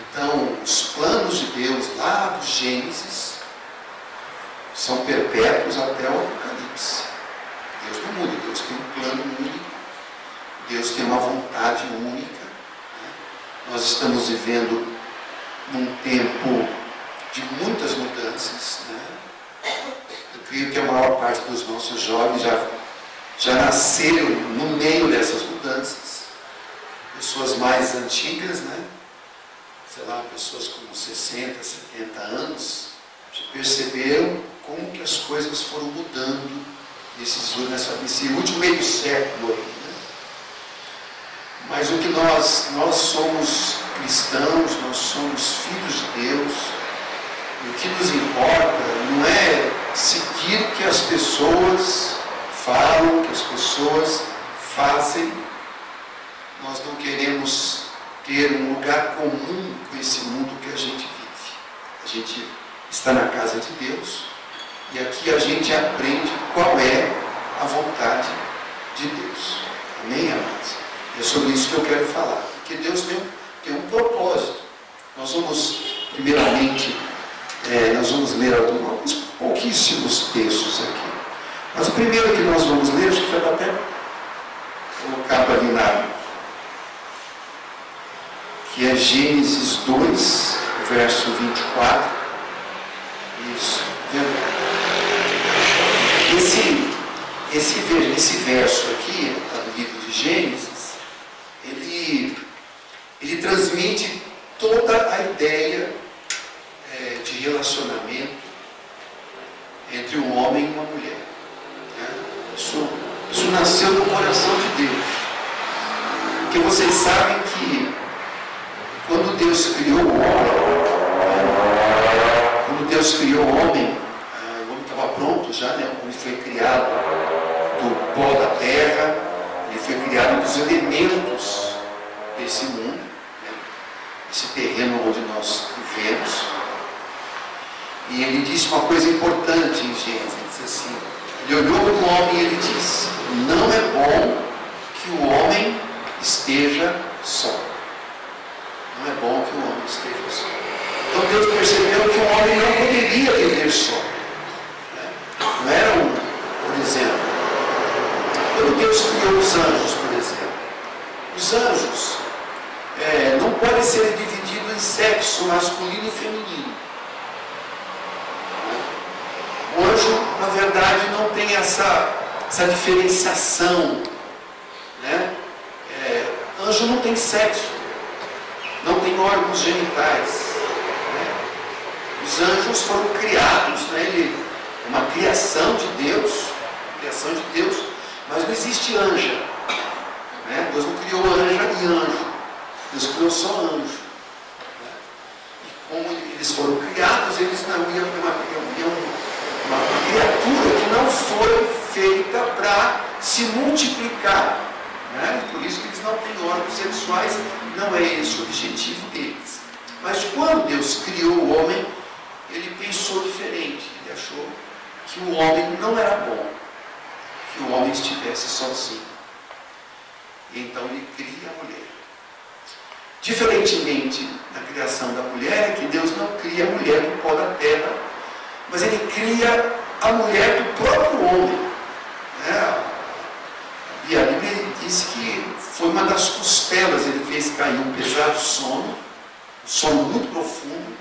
Então, os planos de Deus lá do Gênesis são perpétuos até o Apocalipse. Deus não muda, Deus tem um plano único, Deus tem uma vontade única. Né? Nós estamos vivendo num tempo de muitas mudanças. Né? Eu creio que a maior parte dos nossos jovens já nasceram no meio dessas mudanças. Pessoas mais antigas, né? Sei lá, pessoas com 60, 70 anos, já perceberam como que as coisas foram mudando nesse último meio século aí, né? Mas o que nós somos cristãos, nós somos filhos de Deus, e o que nos importa não é seguir o que as pessoas falam, o que as pessoas fazem. Nós não queremos ter um lugar comum com esse mundo que a gente vive. A gente está na casa de Deus e aqui a gente aprende qual é a vontade de Deus. Amém, amados? É sobre isso que eu quero falar. Porque Deus tem um propósito. Nós vamos, primeiramente, nós vamos ler alguns pouquíssimos textos aqui. Mas o primeiro que nós vamos ler, acho que já dá até colocar para vir que é Gênesis 2, verso 24. Isso. Esse verso aqui, do livro de Gênesis, ele transmite toda a ideia de relacionamento entre um homem e uma mulher. Né? Isso nasceu no coração de Deus. Porque vocês sabem que quando Deus criou o homem, o homem estava pronto já, né? O homem foi criado do pó da terra, ele foi criado dos elementos desse mundo, né? Esse terreno onde nós vivemos. E ele disse uma coisa importante em Gênesis, ele disse assim, ele olhou para o homem e ele disse, não é bom que o homem esteja só. Não é bom que o homem esteja só. Então Deus percebeu que o homem não poderia viver só. Não era por exemplo, quando Deus criou os anjos, por exemplo, os anjos não podem ser divididos em sexo masculino e feminino. O anjo, na verdade, não tem essa diferenciação. Né? Anjo não tem sexo. Não tem órgãos genitais. Né? Os anjos foram criados, né? Uma criação de Deus, mas não existe anja. Né? Deus não criou anja e anjo. Deus criou só anjo. Né? E como eles foram criados, eles não iam uma criatura que não foi feita para se multiplicar. Né? Por isso que eles não têm órgãos sexuais, não é esse o objetivo deles. Mas quando Deus criou o homem, ele pensou diferente. Ele achou que o homem não era bom, que o homem estivesse sozinho. E então ele cria a mulher. Diferentemente da criação da mulher, é que Deus não cria a mulher do pó da terra, mas ele cria a mulher do próprio homem. Né? E a Bíblia diz que foi uma das costelas, ele fez cair um pesado sono, um sono muito profundo,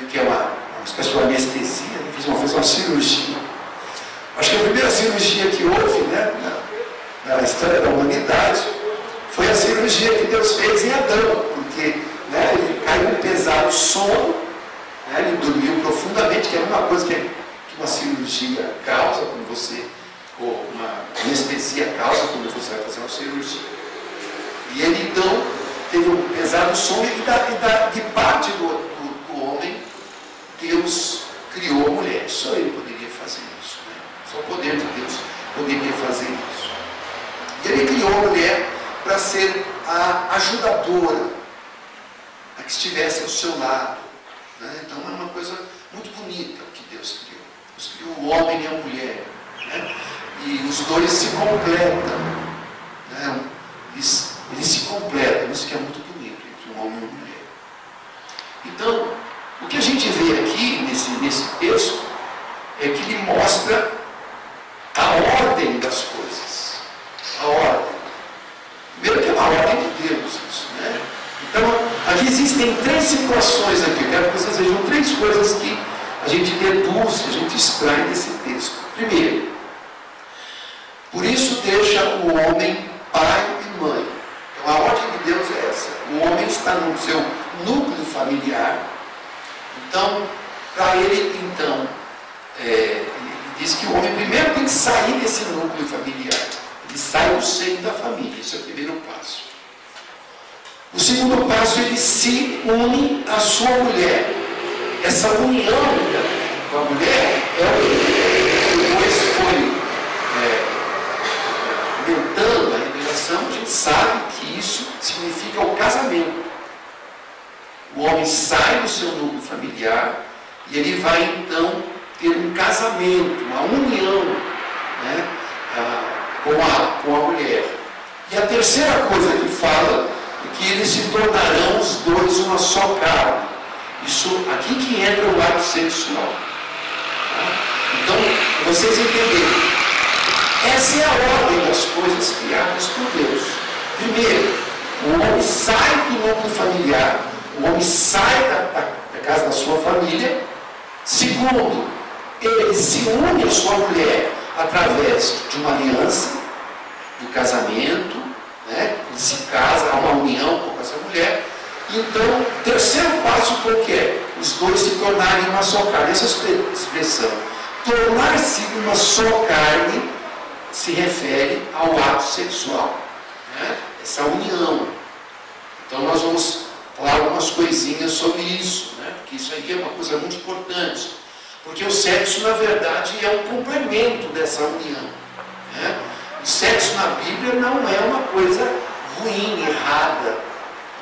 que é uma espécie de anestesia, ele fez uma cirurgia. Acho que a primeira cirurgia que houve, né, na história da humanidade foi a cirurgia que Deus fez em Adão, porque, né, ele caiu um pesado sono, né, ele dormiu profundamente, que é uma coisa que uma cirurgia causa quando você, ou uma anestesia causa quando você vai fazer uma cirurgia. E ele então teve um pesado sono e de parte do homem, Deus criou a mulher. Só ele poderia fazer isso. Né? Só o poder de Deus poderia fazer isso. E ele criou a mulher para ser a ajudadora, a que estivesse ao seu lado. Né? Então é uma coisa muito bonita o que Deus criou. Deus criou o homem e a mulher. Né? E os dois se completam. Né? Eles se completam. Isso que é muito bonito entre um homem e uma mulher. gente vê aqui, nesse texto, é que ele mostra a ordem das coisas. A ordem. Primeiro que é uma ordem de Deus, isso, né? Então, aqui existem 3 situações aqui. Eu quero que vocês vejam 3 coisas que a gente deduz, que a gente extrai desse texto. Primeiro, por isso deixa o homem pai e mãe. Então, a ordem de Deus é essa. O homem está no seu núcleo familiar. Então, para ele, então, ele diz que o homem primeiro tem que sair desse núcleo familiar. Ele sai do seio da família. Esse é o primeiro passo. O segundo passo, ele se une à sua mulher. Essa união com a mulher é o que depois foi aumentando a revelação. A gente sabe que isso significa o casamento. O homem sai do seu núcleo familiar e ele vai então ter um casamento, uma união, né, com a mulher. E a terceira coisa que fala é que eles se tornarão os dois uma só carne. Isso aqui que entra o ato sexual. Tá? Então, vocês entenderem, essa é a ordem das coisas criadas por Deus. Primeiro, o homem sai do núcleo familiar, o homem sai da casa da sua família. Segundo, ele se une à sua mulher através de uma aliança, do casamento, né? Ele se casa, há uma união com essa mulher. Então, o terceiro passo qual que é? Os dois se tornarem uma só carne. Essa expressão, tornar-se uma só carne, se refere ao ato sexual, né? Essa união. Então, nós vamos falar algumas coisinhas sobre isso, né? Porque isso aí é uma coisa muito importante. Porque o sexo, na verdade, é um complemento dessa união, né? O sexo na Bíblia não é uma coisa ruim, errada.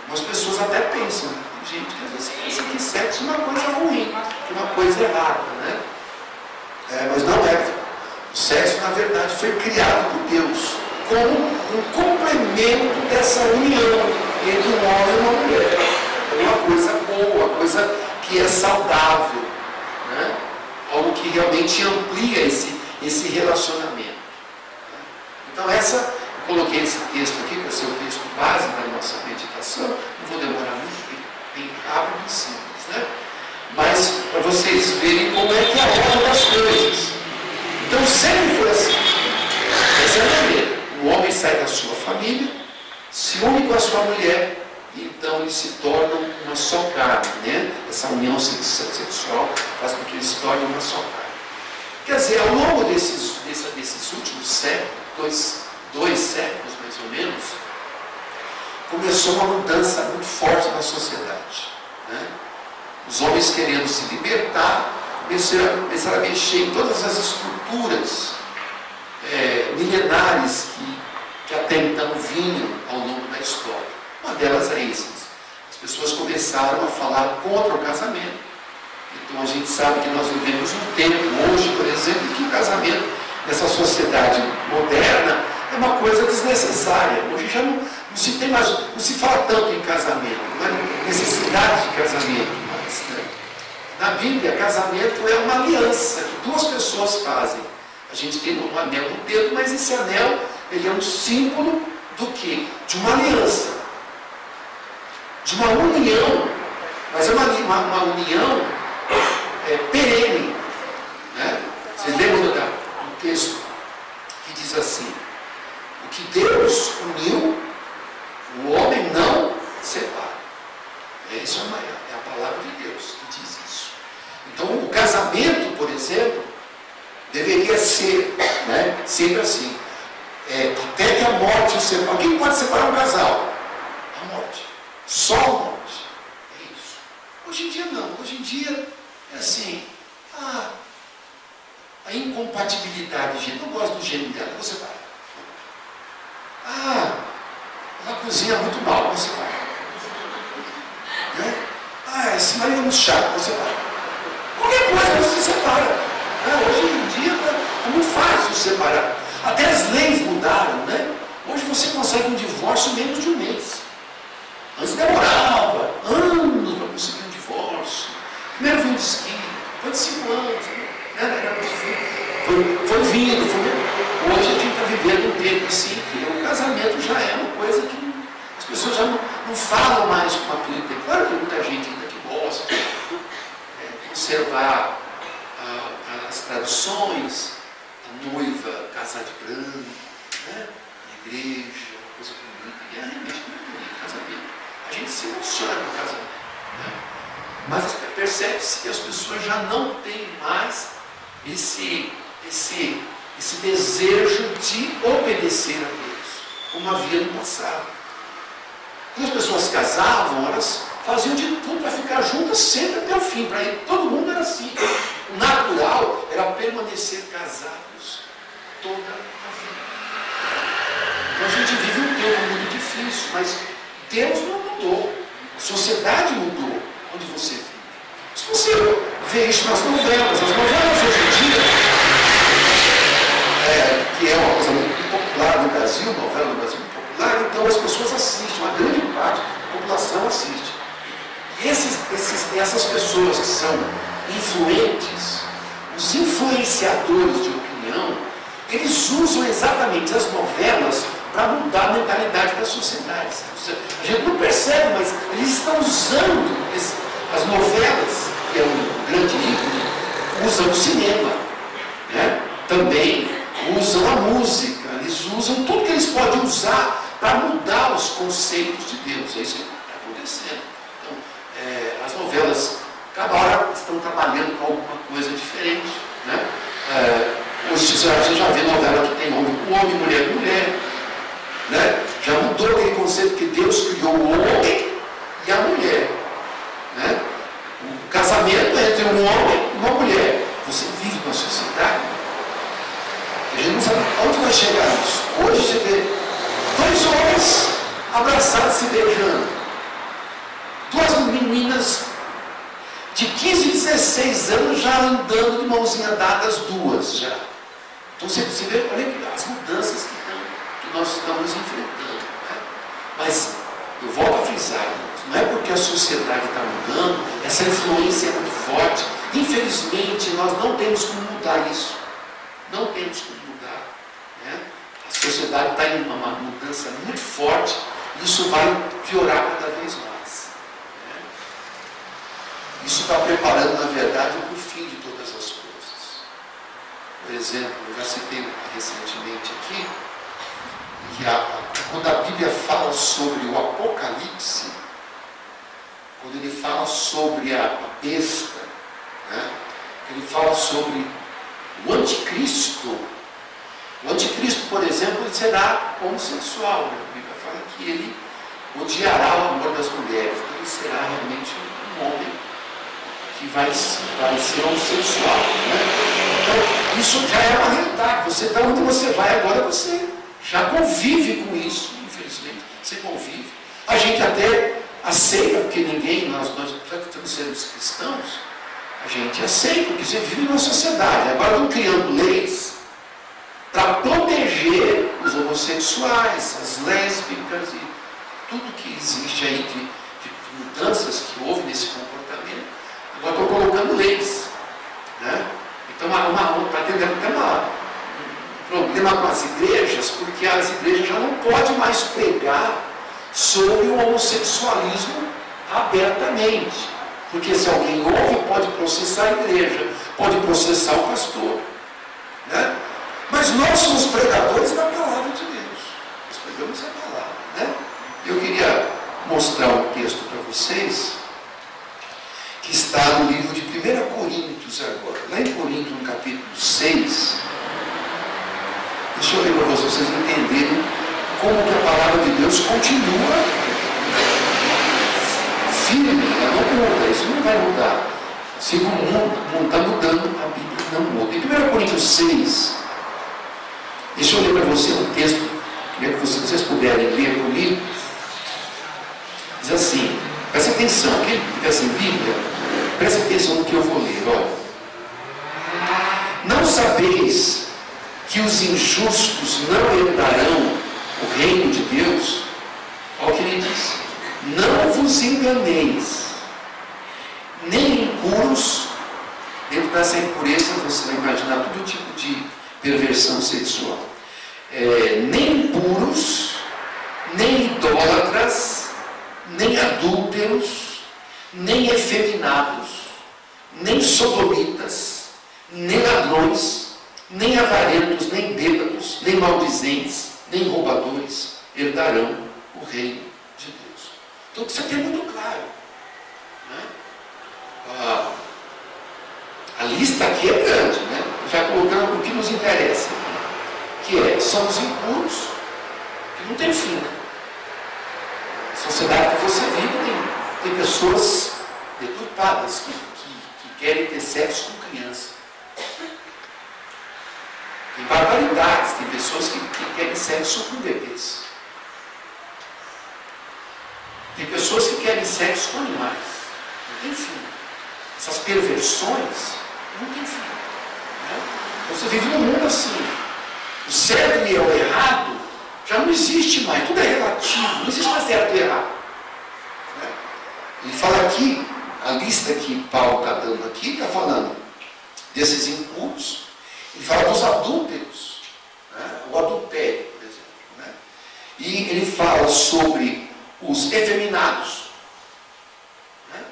Algumas pessoas até pensam, gente, que às vezes pensa que sexo é uma coisa ruim, que é uma coisa errada, né? Mas não é. O sexo, na verdade, foi criado por Deus como um complemento dessa união entre um homem e uma mulher. É uma coisa boa, uma coisa que é saudável, né? Algo que realmente amplia esse relacionamento. Então, eu coloquei esse texto aqui, que vai ser o texto base da nossa meditação. Não vou demorar muito, bem rápido e simples, né? Mas para vocês verem como é que é a ordem das coisas. Então, sempre foi assim. Essa é a maneira. O homem sai da sua família, se une com a sua mulher, e então eles se tornam uma só carne, né? Essa união sexual faz com que eles se tornem uma só carne. Quer dizer, ao longo desses últimos séculos, dois séculos mais ou menos, começou uma mudança muito forte na sociedade, né? Os homens querendo se libertar, começaram a mexer em todas as estruturas milenares que até então vinham ao longo da história. Uma delas é essa. As pessoas começaram a falar contra o casamento. Então a gente sabe que nós vivemos um tempo hoje, por exemplo, que o casamento nessa sociedade moderna é uma coisa desnecessária. Hoje já não se tem mais, não se fala tanto em casamento, não é necessidade de casamento mais, né? Na Bíblia, casamento é uma aliança que duas pessoas fazem. A gente tem um anel no dedo, mas esse anel ele é um símbolo do quê? De uma aliança, de uma união, mas é uma união perene, né? Vocês lembram do texto que diz assim: o que Deus uniu, o homem não separa. Isso é a palavra de Deus que diz isso. Então, o casamento, por exemplo, deveria ser, né, sempre assim. Até que a morte o separe. Quem pode separar um casal? A morte. Só a morte. É isso. Hoje em dia não. Hoje em dia é assim. A incompatibilidade de gênero. Não gosto do gênero dela, vou separar. Ela cozinha muito mal, vou separar. Né? Esse marido é muito chato, vou separar. Qualquer coisa você separa. Hoje em dia é muito fácil separar. Até as leis mudaram, né? Hoje você consegue um divórcio em menos de um mês. Antes demorava anos para conseguir um divórcio. Primeiro ouvindo. Hoje a gente está vivendo um tempo assim que o casamento já é uma coisa que as pessoas já não falam mais com aquilo. Claro que tem muita gente ainda que gosta de conservar as tradições, a noiva casar de branco, né? Na igreja, uma coisa bonita. E é realmente muito bonito o casamento. A gente se emociona com o casamento. Né? Mas percebe-se que as pessoas já não têm mais esse desejo de obedecer a Deus, como havia no passado. Quando as pessoas casavam, elas faziam de tudo para ficar juntas sempre até o fim. Para ir, todo mundo era assim. O natural era permanecer casados toda a vida. Então a gente vive um tempo muito difícil, mas Deus não mudou. A sociedade mudou onde você vive. Se você vê isso nas novelas, as novelas hoje em dia, que é uma coisa muito popular no Brasil, novela no Brasil muito popular, então as pessoas assistem, uma grande parte da população assiste. E essas pessoas que são influentes, os influenciadores de opinião, eles usam exatamente as novelas para mudar a mentalidade da sociedade. A gente não percebe, mas eles estão usando as novelas, que é um grande ícone, usam o cinema, né? Também usam a música, eles usam tudo que eles podem usar para mudar os conceitos de Deus. É isso que está acontecendo. Então, as novelas, cada hora estão trabalhando com alguma coisa diferente, né? Hoje você já vê novela que tem homem com homem, mulher com mulher, né? Já mudou aquele conceito que Deus criou o homem e a mulher, né? O casamento é entre um homem e uma mulher. Você vive numa sociedade, a gente não sabe onde vai chegar isso. Hoje você vê 2 homens abraçados se beijando, 2 meninas de 15 e 16 anos já andando de mãozinha dadas, 2 já. Então você vê, olha as mudanças que nós estamos enfrentando. Né? Mas eu volto a frisar, não é porque a sociedade está mudando, essa influência é muito forte. Infelizmente, nós não temos como mudar isso. Não temos como mudar. Né? A sociedade está em uma mudança muito forte e isso vai piorar cada vez mais. Né? Isso está preparando, na verdade, o fim de todas as coisas. Por exemplo, eu já citei recentemente aqui, que quando a Bíblia fala sobre o Apocalipse, quando ele fala sobre a besta, né? Ele fala sobre o anticristo. O anticristo, por exemplo, ele será homossexual. Né? A Bíblia fala que ele odiará o amor das mulheres. Então ele será realmente um homem que vai ser homossexual. Né? Então, isso já é uma realidade. Você está onde você vai agora, você já convive com isso, infelizmente. Você convive. A gente até aceita, porque nós estamos sendo cristãos, a gente aceita, porque você vive numa sociedade. Agora estão criando leis para proteger os homossexuais, as lésbicas e tudo que existe aí de mudanças que houve nesse comportamento. Agora estão colocando leis. Né? Então, está tendo até um problema com as igrejas, porque as igrejas já não podem mais pregar sobre o homossexualismo abertamente. Porque se alguém ouve, pode processar a igreja, pode processar o pastor. Né? Mas nós somos pregadores da palavra de Deus. Nós pregamos a palavra. Né? Eu queria mostrar um texto para vocês, que está no livro de 1 Coríntios agora. Lá em Coríntios, no capítulo 6, deixa eu ler para vocês entenderem como que a palavra de Deus continua firme, ela não muda, isso não vai mudar. Se o mundo está mudando, a Bíblia não muda. Em 1 Coríntios 6, deixa eu ler para você um texto, queria que vocês puderem ler comigo. Diz assim, presta atenção, quem tiver sem Bíblia, presta atenção no que eu vou ler, olha. Não sabeis que os injustos não herdarão o reino de Deus? Olha o que ele diz. Não vos enganeis, nem impuros. Dentro dessa impureza você vai imaginar todo tipo de perversão sexual. Nem impuros, nem idólatras, nem adúlteros, nem efeminados, nem sodomitas, nem ladrões, nem avarentos, nem bêbados, nem maldizentes, nem roubadores herdarão o reino de Deus. Então isso aqui é muito claro, né? A lista aqui é grande, né? Já colocando o que nos interessa, que são os impuros, que não tem fim. Né? A sociedade que você vive tem pessoas deturpadas que querem ter sexo com criança. Tem barbaridades, tem pessoas que querem sexo com bebês. Tem pessoas que querem sexo com animais. Não tem fim. Essas perversões não tem fim. Né? Você vive num mundo assim. O certo e o errado já não existe mais. Tudo é relativo. Não existe mais certo e errado. Né? Ele fala aqui, a lista que Paulo está dando aqui, está falando desses impuros. Ele fala dos adúlteros. Né? O adultério, por exemplo. Né? E ele fala sobre os efeminados. Né?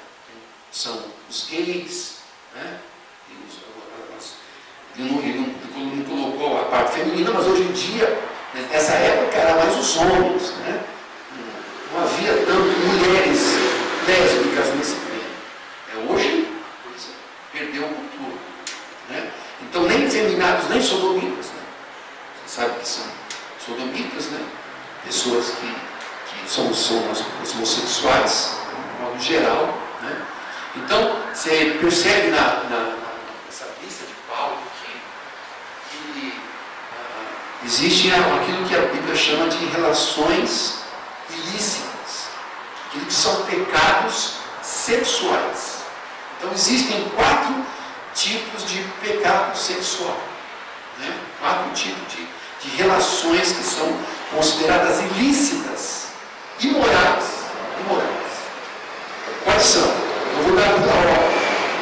São os gays. Né? Ele não colocou a parte feminina, mas hoje em dia, nessa época, era mais os homens. Né? Não havia tanto mulheres lésbicas nesse tempo. Hoje, perdeu a cultura. Né? Então, nem efeminados, nem sodomitas. Né? Você sabe que são sodomitas, né? Pessoas que são os homossexuais, de modo geral. Né? Então, você percebe nessa lista de Paulo que existe aquilo que a Bíblia chama de relações ilícitas, aquilo que são pecados sexuais. Então, existem 4 tipos de pecado sexual. Né? 4 tipos de relações que são consideradas ilícitas, imorais. Quais são? Eu vou dar pela ordem.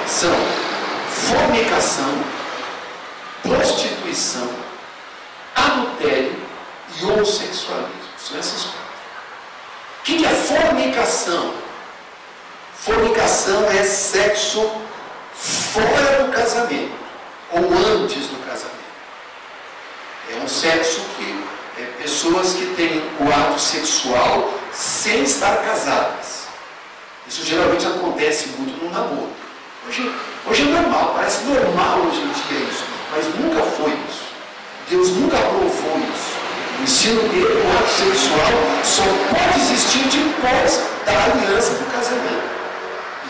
São fornicação, prostituição, adultério e homossexualismo. São essas 4. O que é fornicação? Fornicação é sexo fora do casamento, ou antes do casamento. É um sexo que pessoas que têm o ato sexual sem estar casadas. Isso geralmente acontece muito no namoro. Hoje é normal, parece normal hoje em dia isso, mas nunca foi isso. Deus nunca aprovou isso. O ensino dele, o ato sexual, só pode existir depois da aliança do casamento.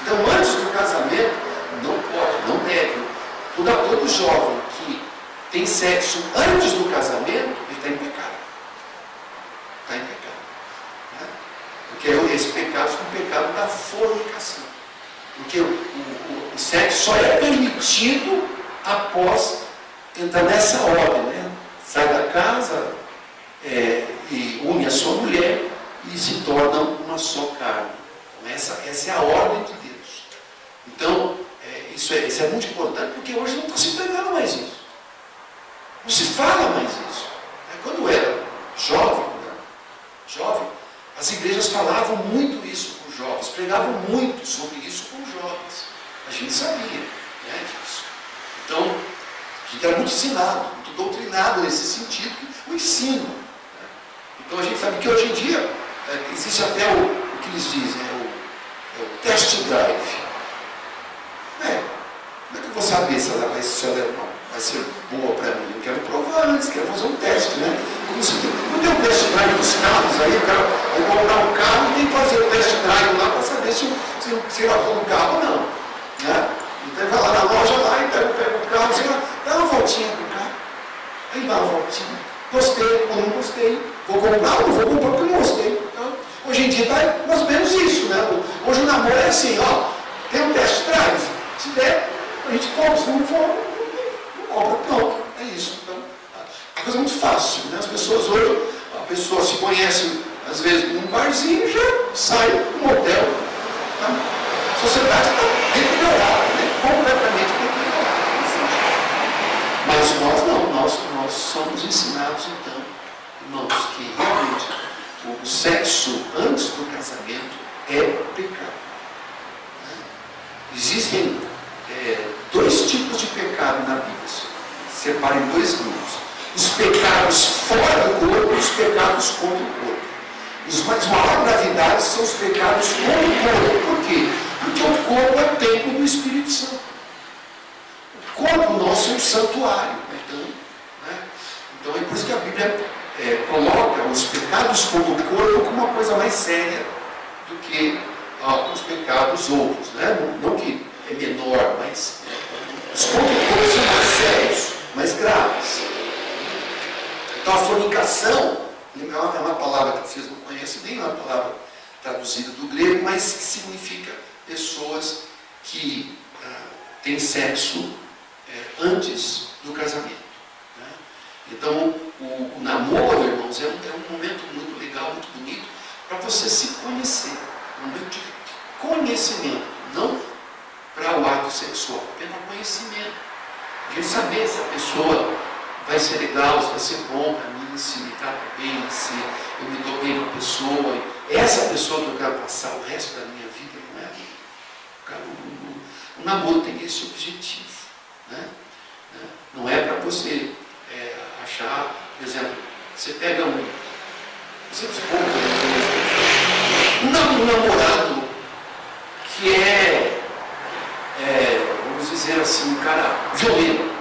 Então, antes do casamento, não pode, não deve. Todo jovem que tem sexo antes do casamento, ele está em pecado. Está em pecado. Né? Porque esse pecado é o pecado da fornicação. Porque o sexo só é permitido após entrar nessa ordem. Né? Sai da casa e une a sua mulher e se tornam uma só carne. Então, essa é a ordem de Deus. Então, isso é muito importante, porque hoje não está se pregando mais isso. Não se fala mais isso. Quando eu era jovem, as igrejas falavam muito isso com os jovens, pregavam muito sobre isso com os jovens. A gente sabia, né, disso. Então, a gente era muito ensinado, muito doutrinado nesse sentido, o ensino. Né? Então, a gente sabe que hoje em dia existe até o que eles dizem, o test drive. Como é que eu vou saber se ela vai ser boa para mim? Eu quero provar antes, quero fazer um teste, né? Não tem um test drive dos carros aí, eu vou comprar um carro e tem que fazer o test drive lá para saber se ela for um carro ou não. Né? Então vai lá na loja lá e pega o carro, você vai dá uma voltinha com o carro. Aí dá uma voltinha. Gostei ou não gostei. Vou comprar ou não vou comprar porque não gostei. Então, hoje em dia está mais ou menos isso, né? Hoje o namoro é assim, ó, tem um test drive. Se der, a gente compra, se não for, não compra, pronto. É isso. Então, a coisa é muito fácil, né? As pessoas hoje, a pessoa se conhece, às vezes, num barzinho, já sai do motel. Tá? A sociedade está deteriorada, né? Completamente deteriorada. Mas nós não, nós existem dois tipos de pecado na Bíblia. Separa em dois grupos. Os pecados fora do corpo e os pecados contra o corpo. Os mais maior gravidade são os pecados contra o corpo. Por quê? Porque o corpo é o templo do Espírito Santo. O corpo nosso é um santuário. Então é por isso que a Bíblia coloca os pecados contra o corpo como uma coisa mais séria do que os pecados outros. Não que é menor, mas os contra o corpo são mais sérios, mais graves. Então a fornicação é uma palavra que vocês não conhecem, nem é uma palavra traduzida do grego, mas que significa pessoas que têm sexo antes do casamento. Então, o namoro, irmãos, é um momento muito legal, muito bonito, para você se conhecer. Um momento de conhecimento, não para o ato sexual, é para conhecimento. De saber se a pessoa vai ser legal, se vai ser bom para mim, se me trata bem, se eu me dou bem com a pessoa. Essa pessoa que eu quero passar o resto da minha vida não é a minha. O namoro tem esse objetivo. Não é para você achar, por exemplo, você pega um namorado que vamos dizer assim, um cara violento,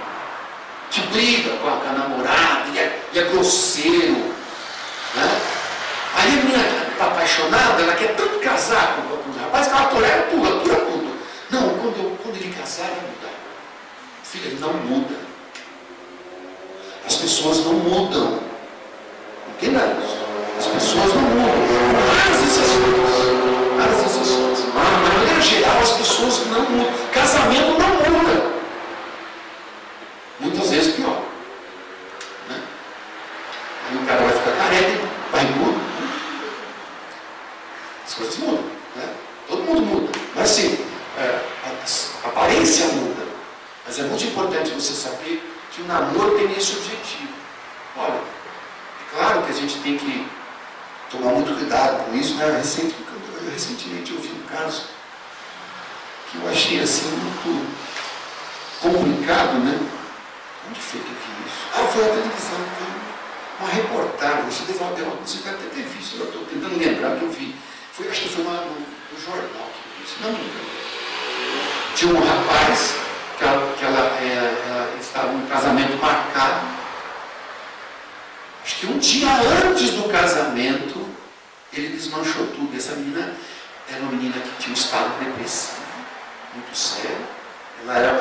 que briga com a namorada e é grosseiro. Aí a menina está apaixonada, ela quer tanto casar com o rapaz que ela tolera tudo. Não, quando ele casar, vai mudar. Filha, ele não muda. As pessoas não mudam. Entenda isso. As pessoas não mudam. Raras exceções. De maneira geral, as pessoas não mudam. Casamento não muda. Muitas vezes pior. Aí o cara vai ficar careca, vai mudar. As coisas mudam. Todo mundo muda. Mas sim, a aparência muda. Mas é muito importante você saber que o namoro tem esse objetivo. Olha, é claro que a gente tem que tomar muito cuidado com isso. Recentemente eu vi um caso que eu achei assim muito complicado, Onde foi que eu vi isso? Foi na televisão, foi uma reportagem. Você deve até ter visto, eu estou tentando lembrar que eu vi. Acho que foi no jornal que eu vi isso. Não me engano. Tinha um rapaz que ela estava num casamento marcado. Acho que um dia antes do casamento, ele desmanchou tudo. Essa menina era uma menina que tinha um estado depressivo, muito sério. Ela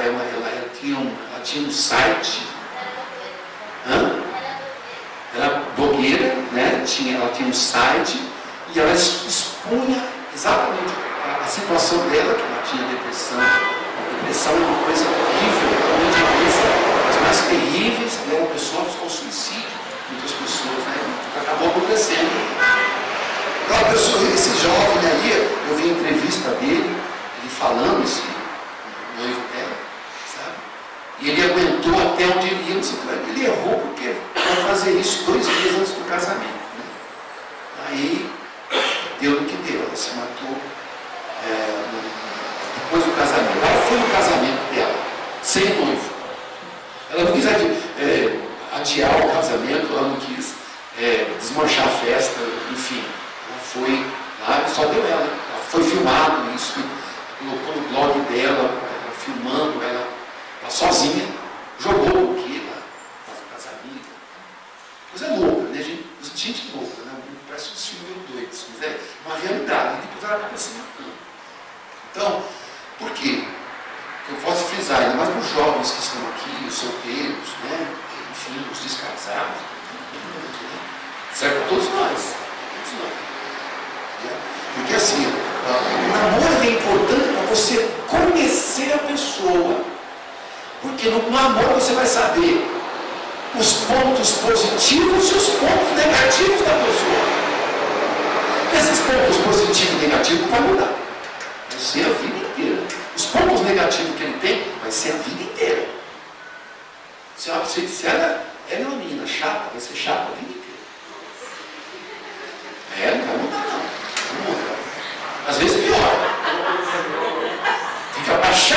tinha um site. Ela era blogueira, ela tinha um site e ela expunha exatamente a situação dela, que ela tinha depressão. A depressão é uma coisa horrível, realmente uma coisa das mais terríveis, leva pessoas ao suicídio. Muitas pessoas, acabou acontecendo. Então, esse jovem aí, eu vi a entrevista dele, ele falando, esse noivo dela, sabe? E ele aguentou até onde ele ia, ele errou porque vai fazer isso 2 dias antes do casamento. Aí, deu no que deu, ela se matou depois do casamento. Ela foi no casamento dela, sem noivo. Ela não quis adiar o casamento, ela não quis desmanchar a festa, enfim. Ela foi lá, só deu ela. Ela foi filmado isso, colocou no blog dela, filmando ela sozinha, jogou o buquê lá, com as amigas. Coisa louca, gente louca, parece um filme meio doido, mas é uma realidade. E depois ela acaba se matando. Então, por quê? Eu posso frisar, ainda mais para os jovens que estão aqui, os solteiros, enfim, os descasados, serve para todos nós. Porque assim, o namoro é importante para você conhecer a pessoa. Porque no namoro você vai saber os pontos positivos e os pontos negativos da pessoa. Esses pontos positivos e negativos vão mudar. Vai ser a vida inteira. Os pontos negativos que ele tem, vai ser a vida inteira. Se ela é uma menina chata, vai ser chata a vida inteira. Não vai mudar não. Não muda. Às vezes pior. Fica mais chato.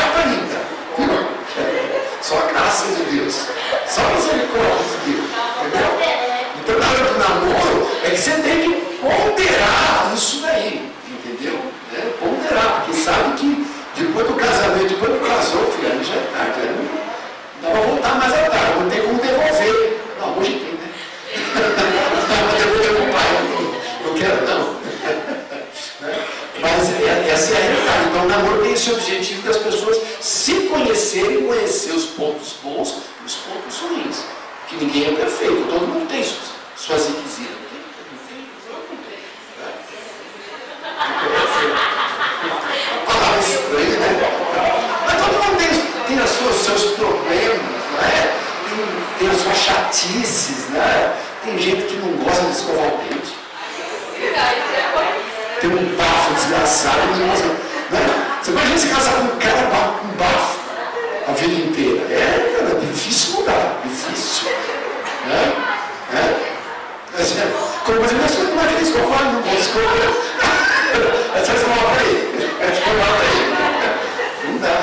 Só misericórdia de Deus. Entendeu? Então, na hora do namoro, é que você tem que ponderar isso daí. Entendeu? Ponderar, porque sabe que depois do casamento, depois do casou, filho, aí já é tarde. Não dá para voltar mais atrás, não tem como devolver. Não, hoje tem, né? Não devolver para o pai, não quero não. Mas essa é a realidade. Então o namoro tem esse objetivo das pessoas se conhecerem, conhecer os pontos bons e os pontos ruins. Porque ninguém é perfeito, todo mundo tem suas requisitas. Palavra estranha, né? Mas todo mundo tem os seus problemas, não é? Tem as suas chatices, né? Tem gente que não gosta de escovar o dente. Tem um bafo desgraçado, né? Você imagina se casar com um cara com bafo a vida inteira. Cara, difícil mudar, difícil. Mas como você não imagina escovar, não pode escovar. É só escovar para ele. Não dá.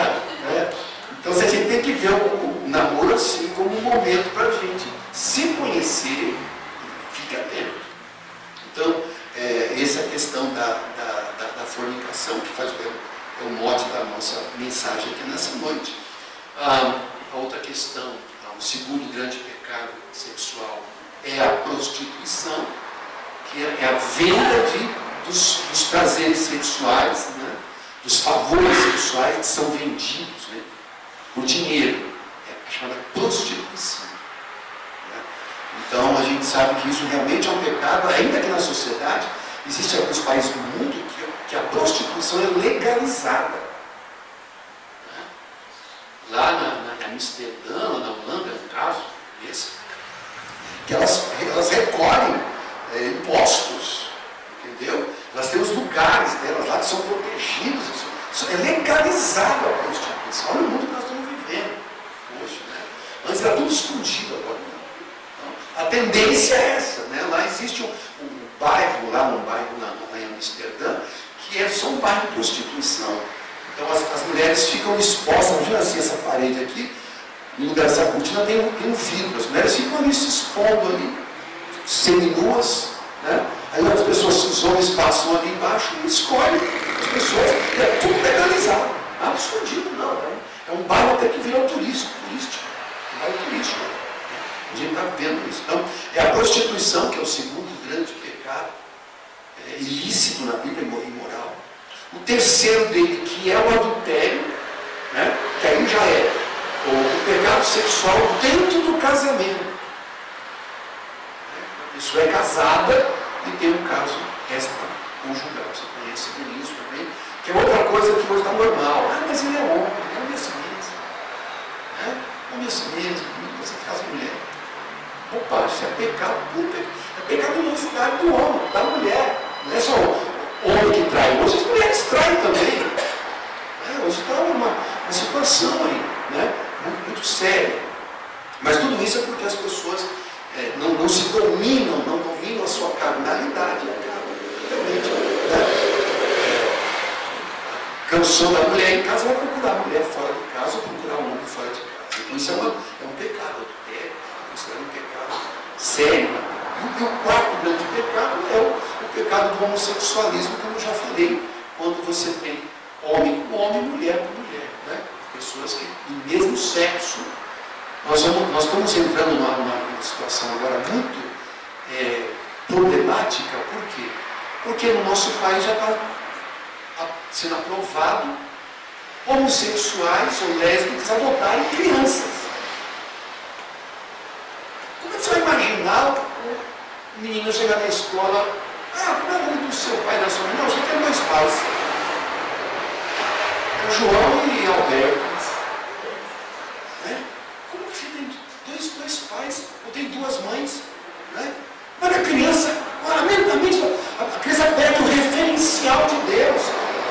Então você tem que ver o namoro assim como um momento para a gente se conhecer e ficar atento. Então, essa é a questão da fornicação, que faz o mote da nossa mensagem aqui nessa noite. A outra questão, o segundo grande pecado sexual é a prostituição, que é a venda dos prazeres sexuais, né? Dos favores sexuais que são vendidos, né? Por dinheiro. É chamada prostituição. Então a gente sabe que isso realmente é um pecado, ainda que na sociedade existem alguns países do mundo que a prostituição é legalizada. Lá na Amsterdã, na Holanda, no caso, que elas recolhem impostos, entendeu? Elas têm os lugares delas lá que são protegidos. Isso é legalizado a prostituição. Olha o mundo que nós estamos vivendo hoje, né? Antes era tudo escondido, agora não. A tendência é essa, né? Lá existe um bairro lá em Amsterdã, que é só um bairro de prostituição. Então as mulheres ficam expostas, imagina assim, essa parede aqui, no lugar dessa cortina tem um vidro, as mulheres ficam ali se expondo ali, seminuas, né? Aí as pessoas, os homens passam ali embaixo e escolhem as pessoas, e é tudo legalizado, nada escondido não, né? É um bairro até que virou turístico, um bairro turístico. A gente está vendo isso. Então, é a prostituição, que é o segundo grande pecado ilícito na Bíblia, imoral. O terceiro dele, que é o adultério, né? Que aí já é o pecado sexual dentro do casamento. A pessoa é casada e tem um caso extraconjugal. Você conhece bem isso também, que é outra coisa que hoje está normal. Mas ele é homem assim mesmo. Homem assim mesmo, você casa mulher. Opa, isso é pecado público, é pecado no cidade do homem, da mulher. Não é só o homem que trai, hoje as mulheres traem também. Hoje está uma situação aí, né? Muito séria. Mas tudo isso é porque as pessoas não se dominam, não dominam a sua carnalidade, realmente. Cansou da mulher em casa, vai procurar a mulher fora de casa ou procurar um homem fora de casa. Então isso é um pecado. Isso é um pecado sério. E o quarto grande pecado é o pecado do homossexualismo, como eu já falei, quando você tem homem com homem, mulher com mulher, né? Pessoas que do mesmo sexo. Nós estamos entrando numa situação agora muito problemática. Por quê? Porque no nosso país já está sendo aprovado homossexuais ou lésbicas adotarem crianças. Como é que você vai imaginar o menino chegar na escola? Como é o nome do seu pai e da sua mãe? Não, você tem dois pais. É João e Alberto. Como que você tem dois pais? Ou tem duas mães? Mas a criança, a criança perde o referencial de Deus.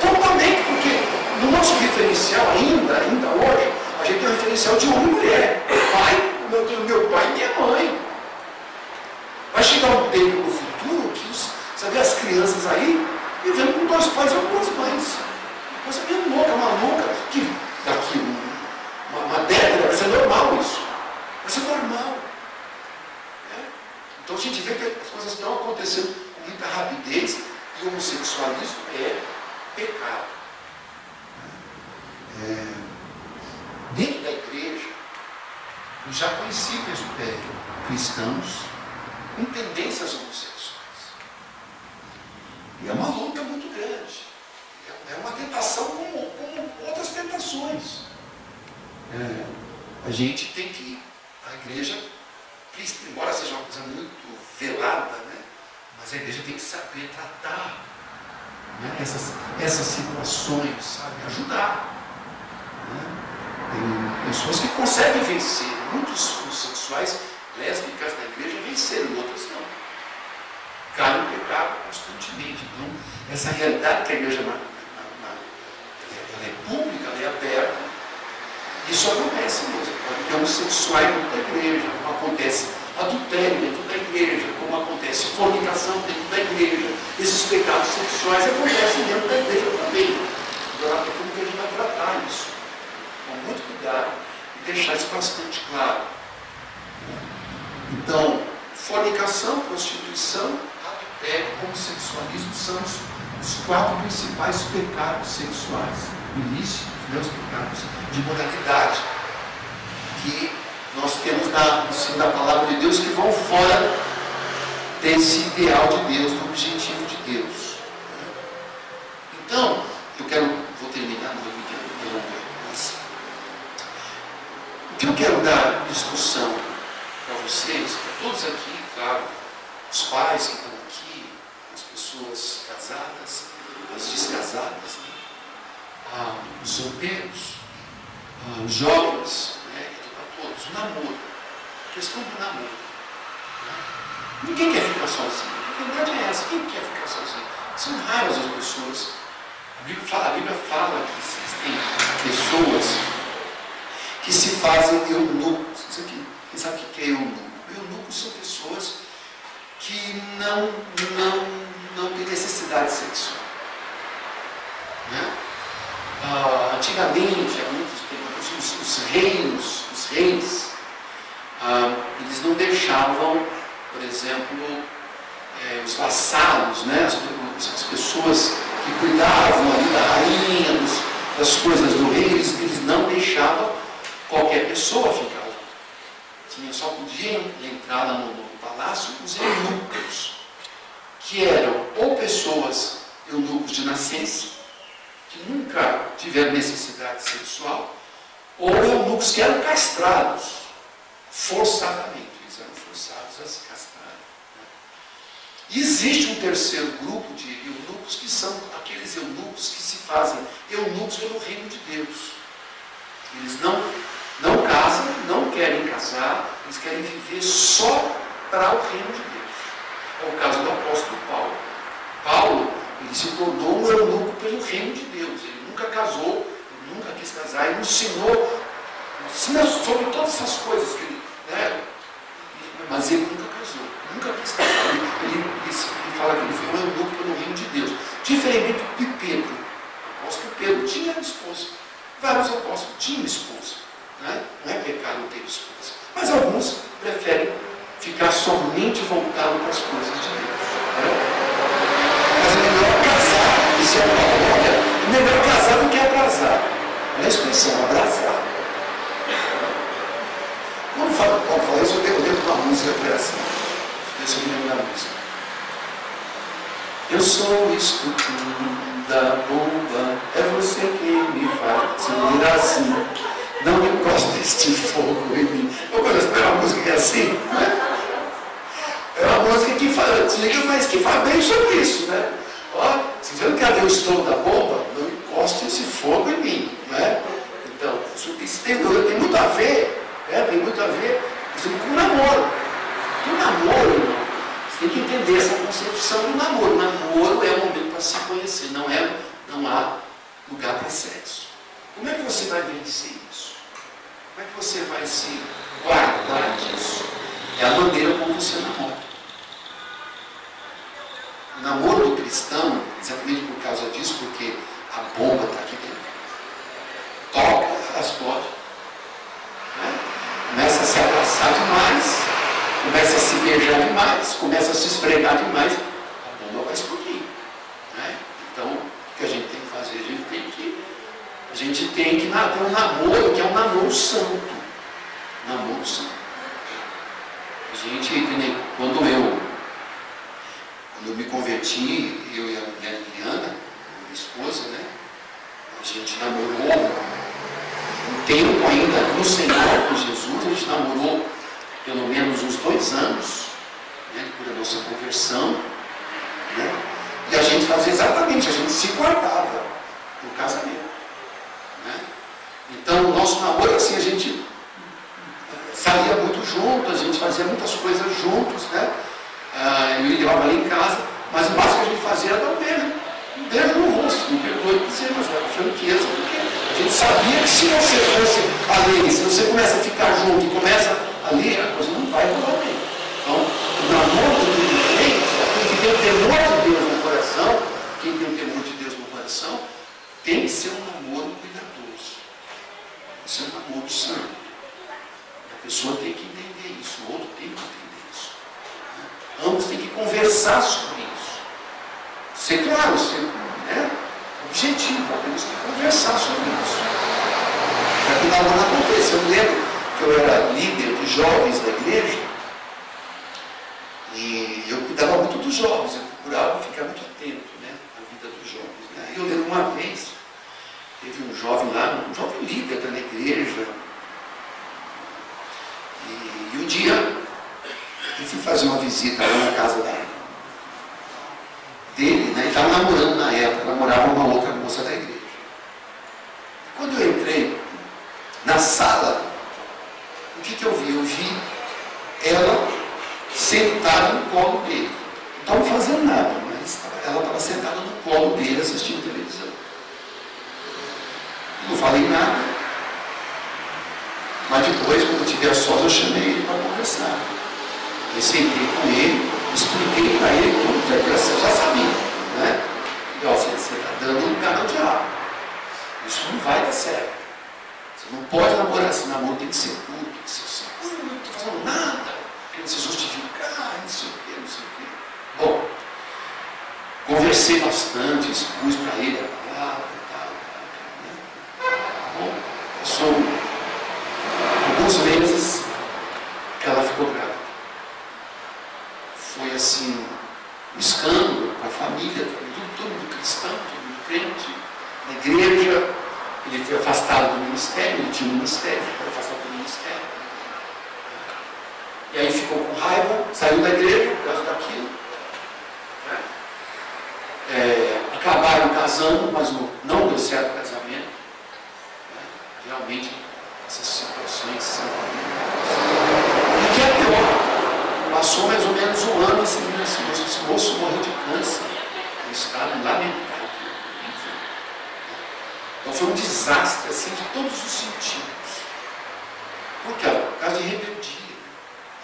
Totalmente, porque no nosso referencial ainda hoje, a gente tem um referencial de homem e mulher. Meu pai e minha mãe. Vai chegar um tempo no futuro que você vê as crianças aí vivendo com dois pais ou duas mães. Coisa meio louca, maluca, que daqui uma década vai ser normal isso. Vai ser normal. Eu já conheci cristãos com tendências homossexuais. E é uma luta muito grande. É uma tentação como outras tentações. A gente tem que, a igreja, embora seja uma coisa muito velada, né? Mas a igreja tem que saber tratar, né, essas situações, sabe? Ajudar. Né? Tem pessoas que conseguem vencer. Muitos homossexuais lésbicas na igreja venceram, outras não. Caem no pecado constantemente. Então, essa realidade que a igreja ela é pública, ela é aberta. Isso acontece mesmo. Pode ter homossexuais dentro da igreja, como acontece adultério dentro da igreja, como acontece fornicação dentro da igreja. Esses pecados sexuais acontecem dentro da igreja também. Agora, como que a gente vai tratar isso? Com muito cuidado e deixar isso bastante claro. Então, fornicação, prostituição, adultério, homossexualismo são os 4 principais pecados sexuais ilícitos, os pecados de moralidade que nós temos no ensino da palavra de Deus, que vão fora desse ideal de Deus, do objetivo de Deus. Então, vou terminar, não vou me interromper, mas o que eu quero dar discussão para vocês, para todos aqui, claro, os pais que estão aqui, as pessoas casadas, as descasadas, né? Os solteiros, os jovens, né? Para todos, o namoro, a questão do namoro. Né? Ninguém quer ficar sozinho, a verdade é essa, quem quer ficar sozinho? São raras as pessoas. A Bíblia fala que existem pessoas que se fazem eunucos. Quem sabe o que é eunuco? Eunucos são pessoas que não têm necessidade sexual. Né? Antigamente, há muitos tempos, os reis, eles não deixavam, por exemplo, os vassalos, né? As pessoas que cuidavam ali da rainha, das coisas do rei, eles não deixavam qualquer pessoa ficar lá. Só podiam entrar lá no palácio os eunucos, que eram ou pessoas eunucos de nascença, que nunca tiveram necessidade sexual, ou eunucos que eram castrados, forçadamente, eles eram forçados a se castrar. Né? E existe um terceiro grupo de eunucos, que são aqueles eunucos que se fazem eunucos pelo reino de Deus. Eles não casam, não querem casar, eles querem viver só para o reino de Deus. É o caso do apóstolo Paulo. Paulo, ele se tornou um eunuco pelo reino de Deus. Ele nunca casou, ele nunca quis casar, ele ensina sobre todas essas coisas que ele, né? Mas ele nunca casou, nunca quis casar. Ele fala que ele foi um eunuco pelo reino de Deus. Diferente de Pedro. O apóstolo Pedro tinha esposa. Vários apóstolos tinham esposa. Né? Não é pecado ter esposa. Mas alguns preferem ficar somente voltado para as coisas de Deus. Né? Mas é melhor casar. Isso é uma olha. É melhor casar do que abrasar. Olha a expressão, abrasar. Quando fala isso, eu devo uma música que é assim. Deixa eu me lembrar da música. Eu sou estupendo da bomba, é você que me faz sentir assim. Não encosta este fogo em mim. Eu conheço, é uma música que é assim, né? É uma música que fala antiga, mas que fala bem sobre isso, né? Ó, você vê que cadê o estouro da bomba? Não encosta esse fogo em mim, né? Então, isso tem muito a ver, né? Tem muito a ver com o namoro. Porque o namoro, irmão, você tem que entender essa concepção do namoro. O namoro é um momento para se conhecer, não há lugar para sexo. Como é que você vai vencer isso? Como é que você vai se guardar disso? É a maneira como você namora. O namoro do cristão, exatamente por causa disso, porque a bomba está aqui dentro. Toca, elas podem. Né? Começa a se abraçar demais, começa a se beijar demais, começa a se esfregar demais, a bomba vai explodir. Né? Então, o que a gente tem que fazer? A gente tem que ter um namoro que é um namoro santo. namoro santo. A gente, quando eu me converti, eu e a mulher Liliana, minha esposa, né? A gente namorou um tempo ainda no Senhor, com Jesus. A gente namorou pelo menos uns 2 anos, né? Por a nossa conversão, né? E a gente fazia exatamente, a gente se guardava no casamento, né? Então, o nosso namoro, assim, a gente saía muito junto, a gente fazia muitas coisas juntos, né? Eu ia lá em casa, mas o máximo que a gente fazia era dar um beijo no rosto, me perdoe por dizer, mas era franqueza, porque a gente sabia que se você fosse ali, se você começa a ficar junto e começa ali, a coisa não vai rolar bem. Então, o namoro do crente, aquele que tem o temor de Deus no coração, quem tem o temor de Deus no coração, tem que ser um namoro cuidadoso. Tem que ser um namoro santo. A pessoa tem que entender isso, o outro tem que entender isso. Ambos têm que conversar sobre isso. Ser claro, ser, né, objetivo, temos que conversar sobre isso. Para que nada aconteça. Eu me lembro que eu era líder de jovens da igreja e eu cuidava muito dos jovens, eu procurava ficar muito atento, né, à vida dos jovens. Né? E eu lembro uma vez, teve um jovem lá, um jovem líder da igreja, e um dia eu fui fazer uma visita lá na casa dele, né? Ele estava namorando na época, namorava uma outra moça da igreja. Quando eu entrei na sala, o que eu vi? Eu vi ela sentada no colo dele. Não estava fazendo nada, mas ela estava sentada no colo dele assistindo televisão. Não falei nada. Mas depois, quando eu tive a sós, eu chamei ele para conversar. Eu sentei com ele, expliquei para ele tudo, já sabia, né? E ó, você está dando lugar ao diabo. Isso não vai dar certo. Você não pode namorar, esse namoro tem que ser puro, tem que ser assim, não estou fazendo nada, querendo se justificar, não sei o quê, não sei o quê. Bom, conversei bastante, expus para ele a palavra e tal, né? Bom, passou alguns meses que ela ficou grávida. Foi assim, um escândalo para a família, todo mundo cristão, todo mundo crente, na igreja. Ele foi afastado do ministério, ele tinha um ministério, foi afastado do ministério. E aí ficou com raiva, saiu da igreja por causa daquilo. Acabaram casando, mas não deu certo o casamento. Realmente, essas situações são. E o que é pior? Passou mais ou menos um ano esse moço morreu de câncer, um estado lamentável. Então foi um desastre assim, de todos os sentidos. Por quê? Por causa de rebeldia.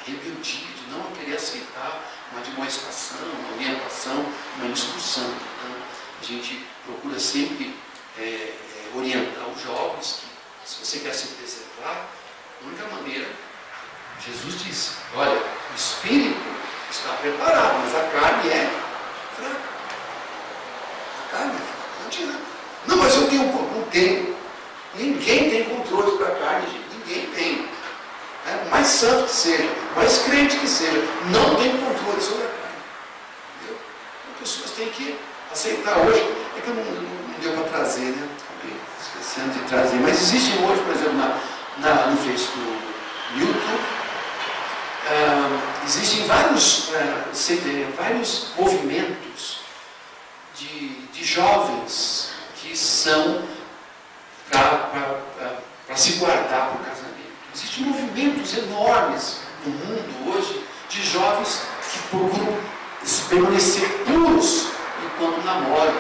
A rebeldia de não querer aceitar uma admoestação, uma orientação, uma instrução. Então, a gente procura sempre orientar os jovens que, se você quer se preservar, a única maneira, Jesus disse, olha, o espírito está preparado, mas a carne é fraca. A carne é fraca, não adianta. Não, mas eu tenho, não tenho. Ninguém tem controle sobre a carne, gente. Ninguém tem. O mais santo que seja, o mais crente que seja, não tem controle sobre a carne. Entendeu? As pessoas têm que aceitar hoje. É que eu não deu para trazer, né? Acabei esquecendo de trazer. Mas existem hoje, por exemplo, no Facebook, no YouTube, existem vários movimentos de jovens que são para se guardar para o casamento. Existem movimentos enormes no mundo hoje de jovens que procuram permanecer puros enquanto namoram,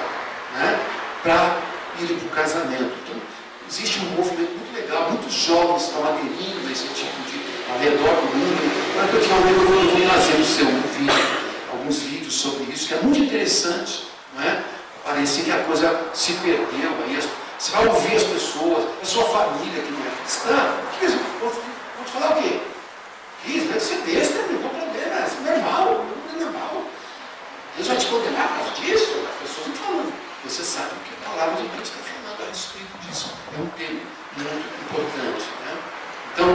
né? Para irem para o casamento. Então, existe um movimento muito legal, muitos jovens estão aderindo a esse tipo de ao redor do mundo. Mas eu vou trazer no seu vídeo alguns vídeos sobre isso, que é muito interessante, não é? Parecia que a coisa se perdeu. Aí você vai ouvir as pessoas, a sua família que não é cristã, vou te falar o quê? Isso deve ser besta, não tem problema, é normal, é normal. Deus vai te condenar por causa disso? As pessoas não falam. Você sabe o que a palavra de Deus está falando a respeito disso. É um tema muito importante. Né? Então,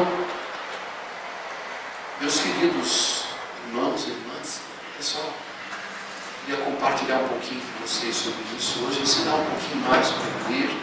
queridos irmãos e irmãs, pessoal, queria compartilhar um pouquinho com vocês sobre isso hoje, ensinar um pouquinho mais sobre o livro.